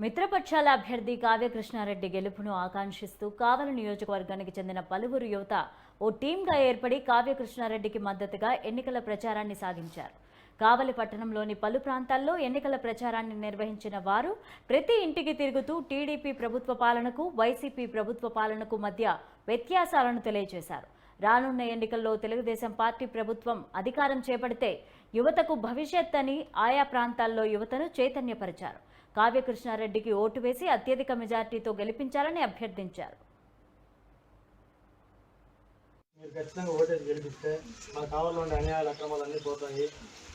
మిత్రపక్షాల అభ్యర్థి కావ్యకృష్ణారెడ్డి గెలుపును ఆకాంక్షిస్తూ కావలి నియోజకవర్గానికి చెందిన పలువురు యువత ఓ టీంగా ఏర్పడి కావ్యకృష్ణారెడ్డికి మద్దతుగా ఎన్నికల ప్రచారాన్ని సాగించారు. కావలి పట్టణంలోని పలు ప్రాంతాల్లో ఎన్నికల ప్రచారాన్ని నిర్వహించిన వారు ప్రతి ఇంటికి తిరుగుతూ టీడీపీ ప్రభుత్వ పాలనకు, వైసీపీ ప్రభుత్వ పాలనకు మధ్య వ్యత్యాసాలను తెలియజేశారు. రానున్న ఎన్నికల్లో తెలుగుదేశం పార్టీ ప్రభుత్వం అధికారం చేపడితే యువతకు భవిష్యత్ అని ఆయా ప్రాంతాల్లో యువతను చైతన్యపరిచారు. కావ్యకృష్ణారెడ్డికి ఓటు వేసి అత్యధిక మెజార్టీతో గెలిపించాలని అభ్యర్థించారు. మీరు ఖచ్చితంగా ఓటేసి గెలిపిస్తే మన కావాలో ఉండే అన్యాయాలు అక్రమాలు అన్నీ పోతాయి.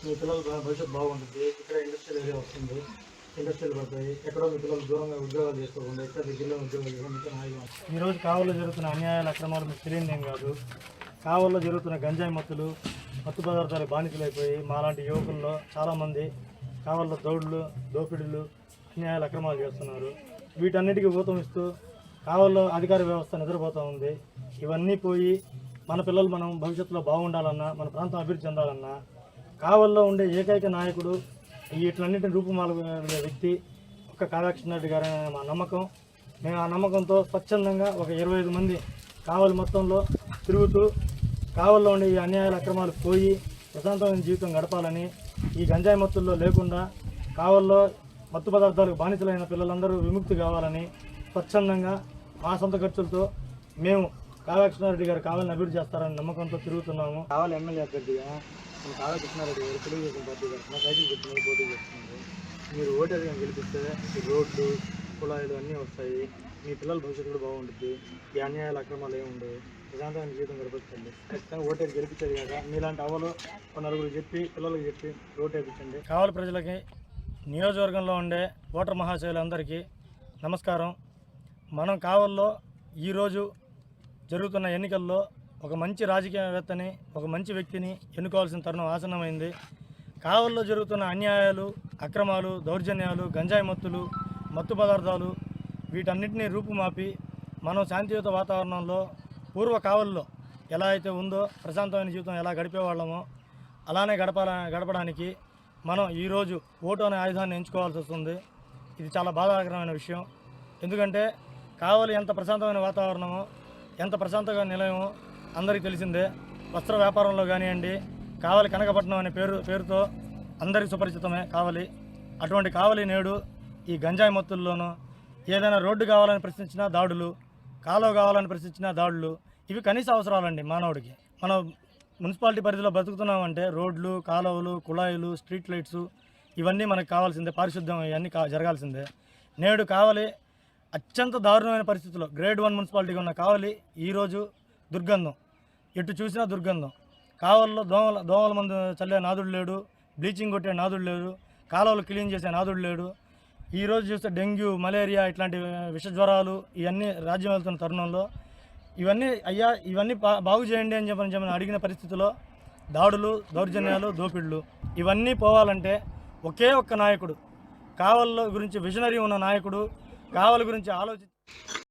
మీ పిల్లల భవిష్యత్తు బాగుంటుంది. ఇక్కడ ఇండస్ట్రియల్ ఏరియా వస్తుంది, ఇండస్ట్రియల్ పడతాయి. ఎక్కడో మీ పిల్లలు దూరంగా ఉద్యోగాలు చేసుకోకుండా ఇక్కడ దగ్గరలో ఉద్యోగాలు చేసుకోవడం. ఈరోజు కావల్లో జరుగుతున్న అన్యాయాల అక్రమాలు మీకు తెలియదేం కాదు. కావల్లో జరుగుతున్న గంజాయి మత్తు పదార్థాలు బానిసలైపోయి మాలాంటి యువకుల్లో చాలామంది కావల్లో దోపిడీలు అన్యాయాల అక్రమాలు చేస్తున్నారు. వీటన్నిటికీ ఊతం ఇస్తూ కావల్లో అధికార వ్యవస్థ నిద్రపోతూ ఉంది. ఇవన్నీ పోయి మన పిల్లలు మనం భవిష్యత్తులో బాగుండాలన్నా, మన ప్రాంతం అభివృద్ధి చెందాలన్నా కావల్లో ఉండే ఏకైక నాయకుడు వీటిలన్నింటిని రూపుమాలే వ్యక్తి ఒక్క కావ్యకృష్ణారెడ్డి గారనే మా నమ్మకం. మేము ఆ నమ్మకంతో స్వచ్ఛందంగా ఒక 25 మంది కావలి మొత్తంలో తిరుగుతూ కావల్లో ఉండే ఈ అన్యాయాల అక్రమాలు పోయి ప్రశాంతమైన జీవితం గడపాలని, ఈ గంజాయి మత్తుల్లో లేకుండా కావల్లో మత్తు పదార్థాలకు బానిసలైన పిల్లలందరూ విముక్తి కావాలని స్వచ్ఛందంగా మా సొంత ఖర్చులతో మేము కావ్యకృష్ణారెడ్డి గారు కావాలని అభివృద్ధి చేస్తారని నమ్మకంతో తిరుగుతున్నాము. కావాలి ఎమ్మెల్యే అభ్యర్థిగా నేను కావ్యకృష్ణారెడ్డి గారు తెలుగుదేశం పార్టీ తరఫున సైకిల్ పెట్టుకుని పోటీ చేస్తున్నారు. మీరు ఓటేదిగా గెలిపిస్తే ఈ రోడ్లు, కుళాయిలు అన్నీ వస్తాయి. మీ పిల్లల భవిష్యత్తు కూడా బాగుంటుంది. ఈ అన్యాయాల అక్రమాలు ఏముండవు. ప్రశాంతమైన జీవితం గడపచ్చండి. ఖచ్చితంగా ఓటేది గెలిపించేది కాక మీలాంటి అవ్వలు నలుగురు చెప్పి పిల్లలకు చెప్పి ఓటేపించండి. కావాలి ప్రజలకి, నియోజకవర్గంలో ఉండే ఓటర్ మహాశయులందరికీ నమస్కారం. మనం కావల్లో ఈరోజు జరుగుతున్న ఎన్నికల్లో ఒక మంచి రాజకీయవేత్తని, ఒక మంచి వ్యక్తిని ఎన్నుకోవాల్సిన తరుణం ఆసన్నమైంది. కావల్లో జరుగుతున్న అన్యాయాలు, అక్రమాలు, దౌర్జన్యాలు, గంజాయి మత్తు పదార్థాలు వీటన్నిటినీ రూపుమాపి మనం శాంతియుత వాతావరణంలో పూర్వ కావల్లో ఎలా అయితే ఉందో ప్రశాంతమైన జీవితం ఎలా గడిపేవాళ్ళమో అలానే గడపడానికి మనం ఈరోజు ఓటు అనే ఆయుధాన్ని ఎంచుకోవాల్సి వస్తుంది. ఇది చాలా బాధాకరమైన విషయం. ఎందుకంటే కావలి ఎంత ప్రశాంతమైన వాతావరణమో, ఎంత ప్రశాంతంగా నిలయమో అందరికీ తెలిసిందే. వస్త్ర వ్యాపారంలో కానివ్వండి, కావలి కనకపట్నం అనే పేరుతో అందరికీ సుపరిచితమే కావలి. అటువంటి కావలి నేడు ఈ గంజాయి మత్తుల్లోనూ ఏదైనా రోడ్డు కావాలని ప్రశ్నించినా దాడులు, కాలువ కావాలని ప్రశ్నించినా దాడులు, ఇవి కనీస అవసరాలండి మానవుడికి. మనం మున్సిపాలిటీ పరిధిలో బతుకుతున్నామంటే రోడ్లు, కాలువలు, కుళాయిలు, స్ట్రీట్ లైట్స్ ఇవన్నీ మనకు కావాల్సిందే. పారిశుద్ధ్యం ఇవన్నీ జరగాల్సిందే. నేడు కావలి అత్యంత దారుణమైన పరిస్థితుల్లో గ్రేడ్ 1 మున్సిపాలిటీగా ఉన్న కావలి ఈరోజు దుర్గంధం, ఎటు చూసినా దుర్గంధం. కావల్లో దోమల మందు చల్లే నాదుడు లేడు, బ్లీచింగ్ కొట్టే నాదుడు లేడు, కాలువలు క్లీన్ చేసే నాదుడు లేడు. ఈరోజు చూస్తే డెంగ్యూ, మలేరియా ఇట్లాంటి విష జ్వరాలు ఇవన్నీ రాజ్యం వెళ్తున్న తరుణంలో ఇవన్నీ బాగు చేయండి అని చెప్పని అడిగిన పరిస్థితిలో దాడులు, దౌర్జన్యాలు, దోపిళ్ళు ఇవన్నీ పోవాలంటే ఒకే ఒక్క నాయకుడు, కావలి గురించి విజనరీ ఉన్న నాయకుడు, కావలి గురించి ఆలోచించి